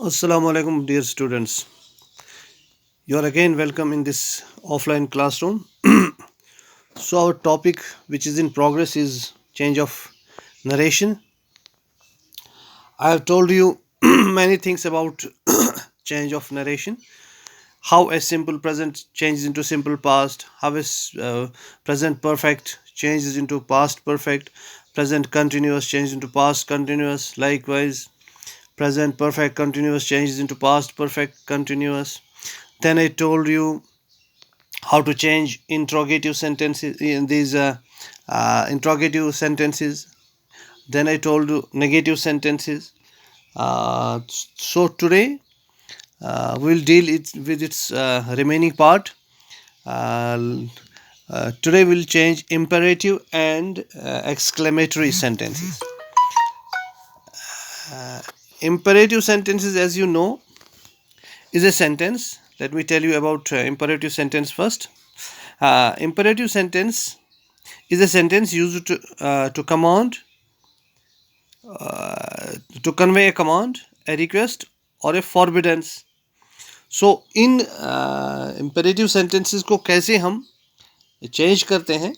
Assalamu alaikum, dear students. You are again welcome in this offline classroom. So, our topic, which is in progress, is change of narration. I have told you many things about change of narration. How a simple present changes into simple past. How a present perfect changes into past perfect. Present continuous changes into past continuous. Likewise, present perfect continuous changes into past perfect continuous. Then I told you how to change interrogative sentences in these interrogative sentences. Then I told you negative sentences. So today we'll deal with its remaining part. uh, Today we'll change imperative and exclamatory sentences. Imperative sentences, as you know, is a sentence. Let me tell you about imperative sentence first. Imperative sentence is a sentence used to command, to convey a command, a request, or a forbiddance. So in imperative sentences को कैसे हम change करते हैं,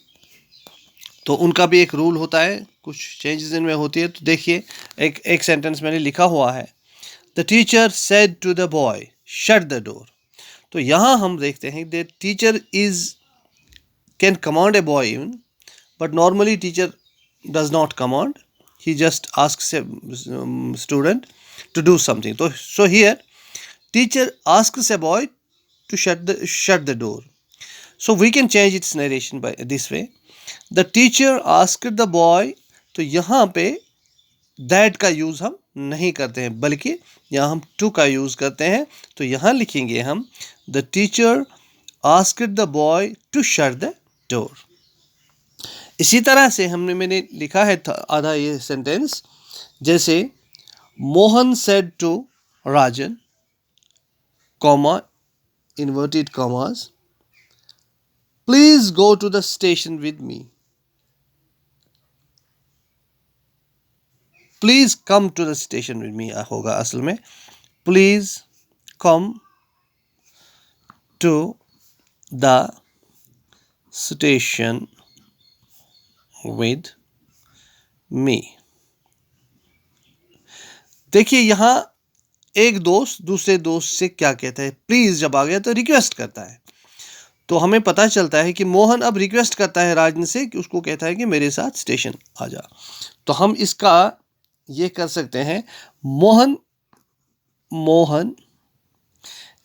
तो उनका भी एक rule होता है, कुछ चेंजेस इनमें होती है. तो देखिए, एक एक सेंटेंस मैंने लिखा हुआ है, the teacher said to the boy shut the door. तो यहाँ हम देखते हैं the teacher is can command a boy even, but normally teacher does not command, he just asks a student to do something. So here teacher asks a boy to shut the door. So we can change its narration by this way: the teacher asked the boy. तो यहाँ पे that का use हम नहीं करते हैं, बल्कि यहाँ हम to का यूज़ करते हैं. तो यहाँ लिखेंगे हम the teacher asked the boy to shut the door. इसी तरह से मैंने लिखा है आधा ये सेंटेंस, जैसे Mohan said to Rajan, comma, inverted commas, please go to the station with me. Please come to the station with me होगा असल में, please come to the station with me. देखिए यहाँ एक दोस्त दूसरे दोस्त से क्या कहता है, प्लीज जब आ गया तो रिक्वेस्ट करता है. तो हमें पता चलता है कि मोहन अब रिक्वेस्ट करता है राजन से, कि उसको कहता है कि मेरे साथ स्टेशन आ जा. तो हम इसका ये कर सकते हैं, मोहन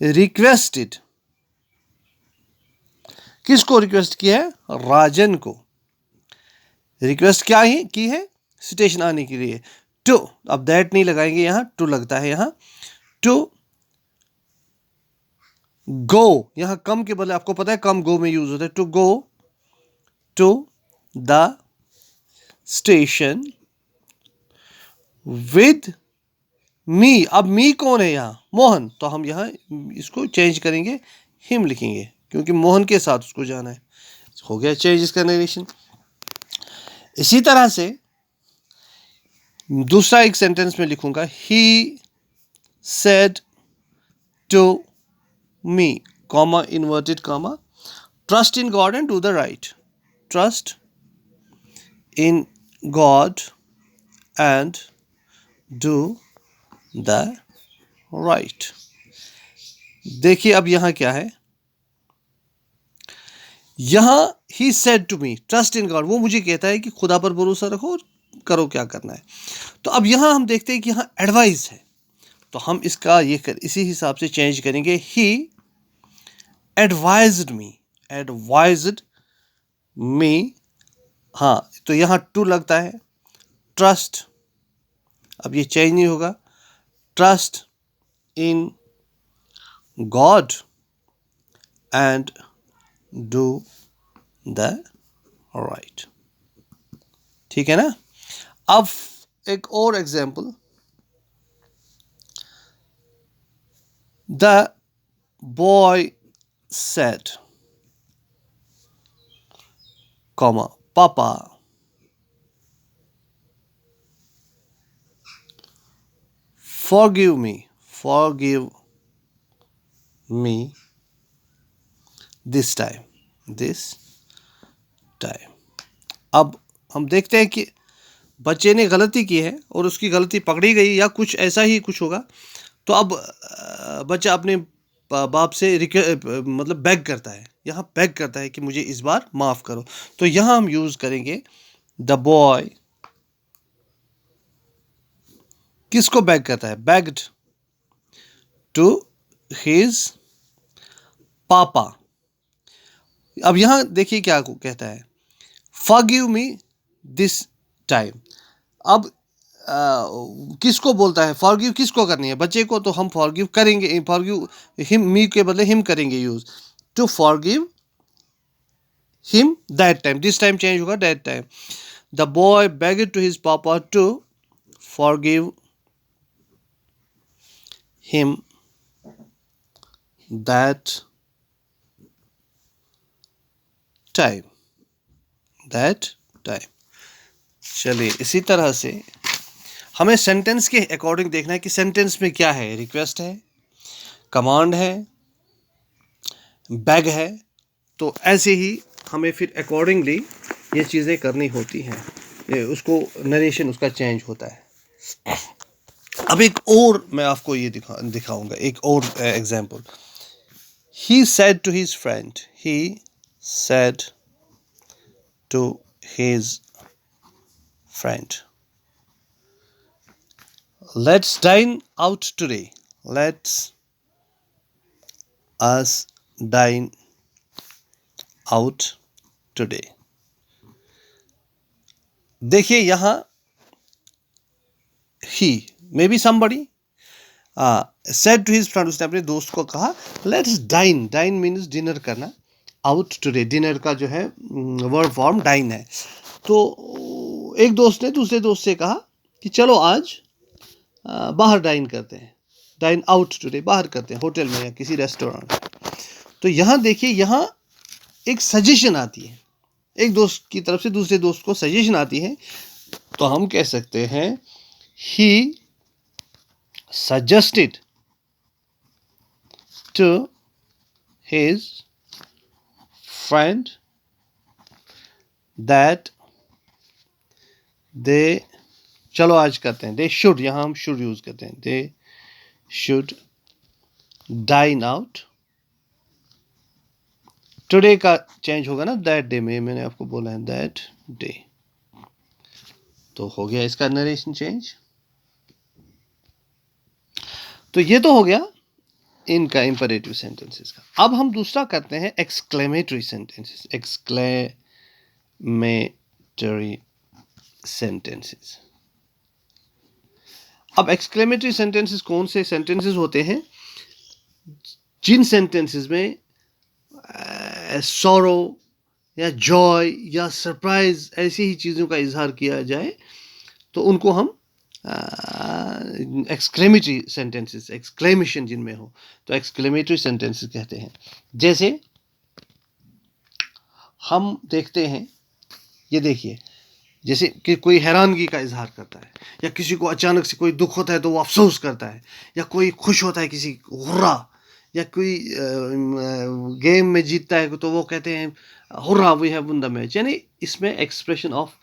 रिक्वेस्टेड. किसको रिक्वेस्ट किया है? राजन को. रिक्वेस्ट क्या ही की है? स्टेशन आने के लिए. टू, अब दैट नहीं लगाएंगे, यहां टू लगता है. यहां टू गो, यहां कम के बदले आपको पता है कम गो में यूज होता है. To go to the station with me. अब मी कौन है? यहां मोहन. तो हम यहां इसको चेंज करेंगे, हिम लिखेंगे, क्योंकि मोहन के साथ उसको जाना है. हो गया चेंज इसका नरेशन. इसी तरह से दूसरा एक सेंटेंस में लिखूंगा, he said to me, comma, inverted comma, trust in God and do the right. Trust in God and do the right. देखिए अब यहां क्या है, यहां he said to me, trust in God, वो मुझे कहता है कि खुदा पर भरोसा रखो और करो क्या करना है. तो अब यहां हम देखते हैं कि यहां एडवाइस है, तो हम इसका इसी हिसाब से चेंज करेंगे. ही एडवाइज्ड मी. हाँ, तो यहां टू लगता है. ट्रस्ट, अब ये चेंज नहीं होगा. Trust in God and do the right. ठीक है ना. अब एक और example, the boy said, comma, पापा forgive me forgive me this time. अब हम देखते हैं कि बच्चे ने गलती की है और उसकी गलती पकड़ी गई या कुछ ऐसा ही कुछ होगा, तो अब बच्चा अपने बाप से मतलब बेग करता है, यहाँ बेग करता है कि मुझे इस बार माफ़ करो। तो यहाँ हम यूज़ करेंगे द बॉय किसको बेग करता है, बेग्ड टू हिज पापा। अब यहाँ देखिए क्या कहता है, फॉरगिव मी दिस टाइम। अब किसको बोलता है, फॉरगिव किसको करनी है, बच्चे को, तो हम फॉरगिव करेंगे, फॉरगिव हिम, मी के बदले हिम करेंगे use, to forgive him that time, this time change होगा that time. The boy begged to his papa to forgive him that time, चलिए इसी तरह से हमें सेंटेंस के अकॉर्डिंग देखना है कि सेंटेंस में क्या है, रिक्वेस्ट है, कमांड है, बैग है, तो ऐसे ही हमें फिर अकॉर्डिंगली ये चीज़ें करनी होती हैं, उसको नरेशन उसका चेंज होता है। अब एक और मैं आपको ये दिखाऊंगा एक और example. He said to his friend, he said to his friend, let's dine out today, let's us dine out today। देखिए यहाँ he may be somebody said to his friend, उसने अपने दोस्त को कहा let's dine, dine means dinner करना, out today dinner का जो है वर्ब फॉर्म dine है। तो एक दोस्त ने दूसरे दोस्त से कहा कि चलो आज बाहर डाइन करते हैं, डाइन आउट टुडे, बाहर करते हैं होटल में या किसी रेस्टोरेंट में। तो यहाँ देखिए, यहाँ एक सजेशन आती है, एक दोस्त की तरफ से दूसरे दोस्त को सजेशन आती है, तो हम कह सकते हैं he suggested to his friend that they, चलो आज करते हैं, दे शुड, यहाँ हम शुड यूज करते हैं, they should dine out today का चेंज होगा ना दैट डे में, मैंने आपको बोला है दैट डे। तो हो गया इसका नरेशन चेंज। तो ये तो हो गया इनका इंपरेटिव सेंटेंसेस का। अब हम दूसरा करते हैं एक्सक्लेमेटरी सेंटेंसेस, एक्सक्लेमेटरी सेंटेंसेस। अब एक्सक्लेमेटरी सेंटेंसेस कौन से सेंटेंसेस होते हैं, जिन सेंटेंसेस में सॉरो या जॉय या सरप्राइज ऐसी ही चीज़ों का इजहार किया जाए, तो उनको हम एक्सक्लेमेटरी सेंटेंसेस, एक्सक्लेमेशन जिनमें हो तो एक्सक्लेमेटरी सेंटेंसेस कहते हैं। जैसे हम देखते हैं, ये देखिए, जैसे कि कोई हैरानगी का इजहार करता है, या किसी को अचानक से कोई दुख होता है तो वो अफसोस करता है, या कोई खुश होता है किसी हुर्रा, या कोई गेम में जीतता है तो वो कहते हैं hurrah we have won the match. यानी इसमें एक्सप्रेशन ऑफ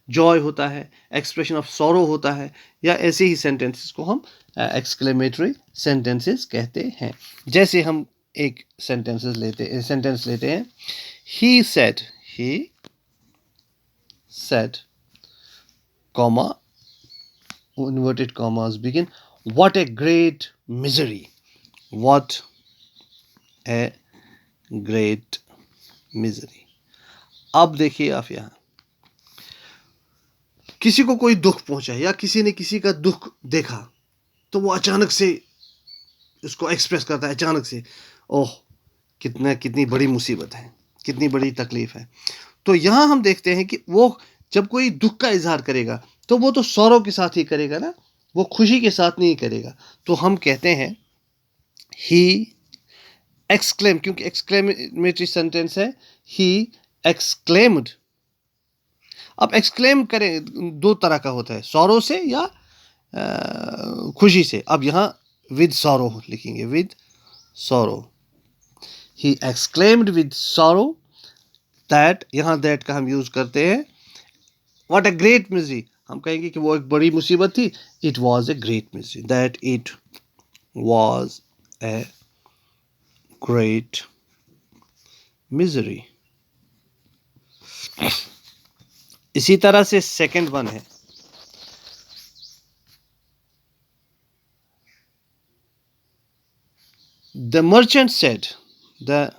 जॉय होता है, एक्सप्रेशन ऑफ सॉरो होता है, या ऐसे ही सेंटेंसेस को हम एक्सक्लेमेटरी सेंटेंसेस कहते हैं। जैसे हम एक सेंटेंस लेते हैं, ही said, comma, inverted commas begin, what a great misery, what a great misery। अब देखिए आप यहाँ, किसी को कोई दुख पहुंचा या किसी ने किसी का दुख देखा तो वो अचानक से उसको एक्सप्रेस करता है, अचानक से, ओह कितनी बड़ी मुसीबत है, कितनी बड़ी तकलीफ है। तो यहाँ हम देखते हैं कि वो जब कोई दुख का इजहार करेगा तो वो तो सौरव के साथ ही करेगा ना, वो खुशी के साथ नहीं करेगा। तो हम कहते हैं ही एक्सक्लेम, क्योंकि एक्सक्लेमेटरी सेंटेंस है, ही एक्सक्लेम्ड। अब एक्सक्लेम करें दो तरह का होता है, सौरव से या खुशी से। अब यहाँ विद सॉरो लिखेंगे, with sorrow. He exclaimed with sorrow that, यहाँ दैट का हम यूज करते हैं। व्हाट अ ग्रेट मिजरी, हम कहेंगे कि वो एक बड़ी मुसीबत थी। It was a great misery, that it was a great misery. इसी तरह से सेकंड वन है, the merchant said, the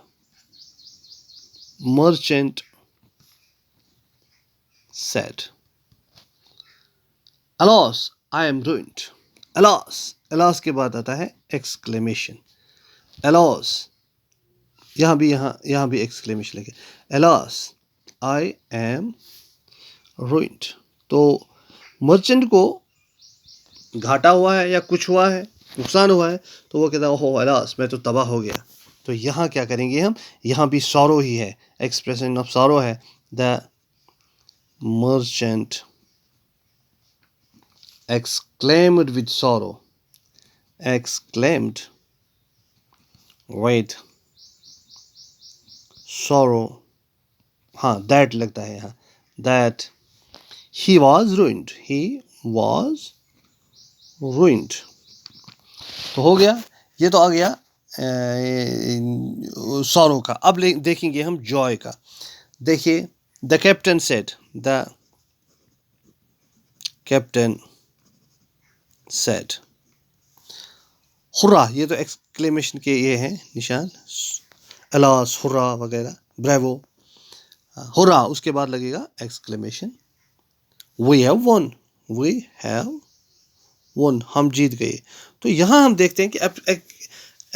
merchant said, alas I am ruined। Alas, alas के बाद आता है एक्सक्लेमेशन, अलास, यहाँ भी एक्सक्लेमेशन लगे, अलास आई एम ruined। तो मर्चेंट को घाटा हुआ है या कुछ हुआ है, नुकसान हुआ है, तो वो कहता है ओहो अलास मैं तो तबाह हो गया। तो यहाँ क्या करेंगे हम, यहाँ भी सॉरो ही है, एक्सप्रेशन ऑफ सॉरो है। The merchant exclaimed with sorrow, exclaimed with sorrow, हाँ that लगता है यहाँ, that he was ruined, he was ruined। तो हो गया, ये तो आ गया सॉरो का। अब देखेंगे हम जॉय का। देखिए, the captain said, the captain said, hurrah, ये तो एक्सक्लेमेशन के ये हैं निशान, अलास, हुर्रा वगैरह, ब्रेवो, हुर्रा, उसके बाद लगेगा exclamation, we have won, we have won, हम जीत गए। तो यहाँ हम देखते हैं कि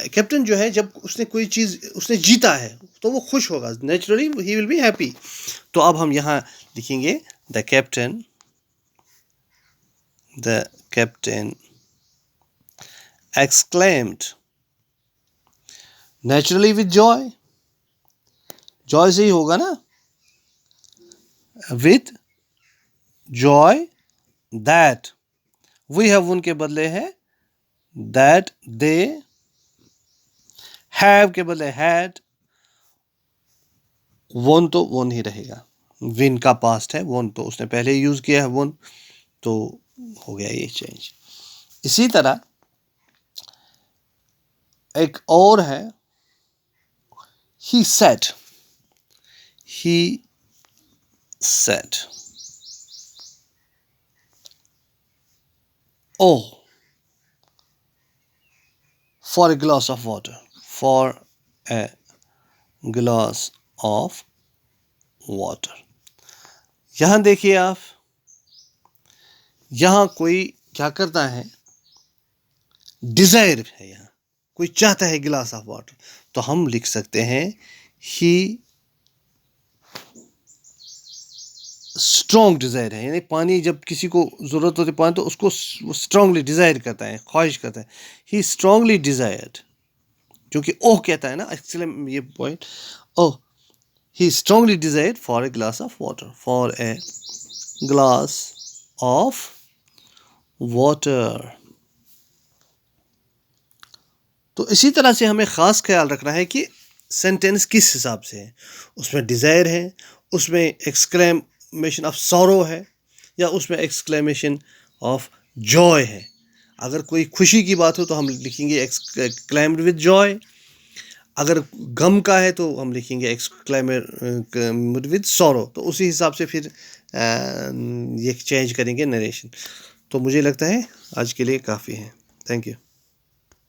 कैप्टन जो है, जब उसने कोई चीज़ उसने जीता है तो वो खुश होगा, naturally he will be happy. तो अब हम यहाँ लिखेंगे the captain exclaimed naturally with joy, joy से ही होगा ना, with joy that we have won के बदले है that they have के बदले had, won तो won ही रहेगा, win का पास्ट है, won तो उसने पहले यूज किया है won, तो हो गया ये चेंज। इसी तरह एक और है, he said, oh for a glass of water, for a glass of water। यहां देखिए आप, यहां कोई क्या करता है, डिजायर है, यहां कोई चाहता है गिलास ऑफ वाटर, तो हम लिख सकते हैं ही स्ट्रॉन्ग डिजायर है, यानी पानी जब किसी को जरूरत होती है पानी, तो उसको स्ट्रांगली डिजायर करता है, ख्वाहिश करता है, ही स्ट्रांगली डिजायर्ड, क्योंकि ओह कहता है ना, एक्चुअली ये point, oh he strongly desired for a glass of water, for a glass of water. तो इसी तरह से हमें ख़ास ख्याल रखना है कि सेंटेंस किस हिसाब से है, उसमें डिज़ायर है, उसमें एक्सक्लेमेशन ऑफ सॉरो है, या उसमें एक्सक्लेमेशन ऑफ जॉय है। अगर कोई खुशी की बात हो तो हम लिखेंगे एक्सक्लेम्ड विद जॉय, अगर गम का है तो हम लिखेंगे एक्सक्लेम्ड विद सॉरो। तो उसी हिसाब से फिर ये चेंज करेंगे नरेशन। तो मुझे लगता है आज के लिए काफ़ी है। Thank you.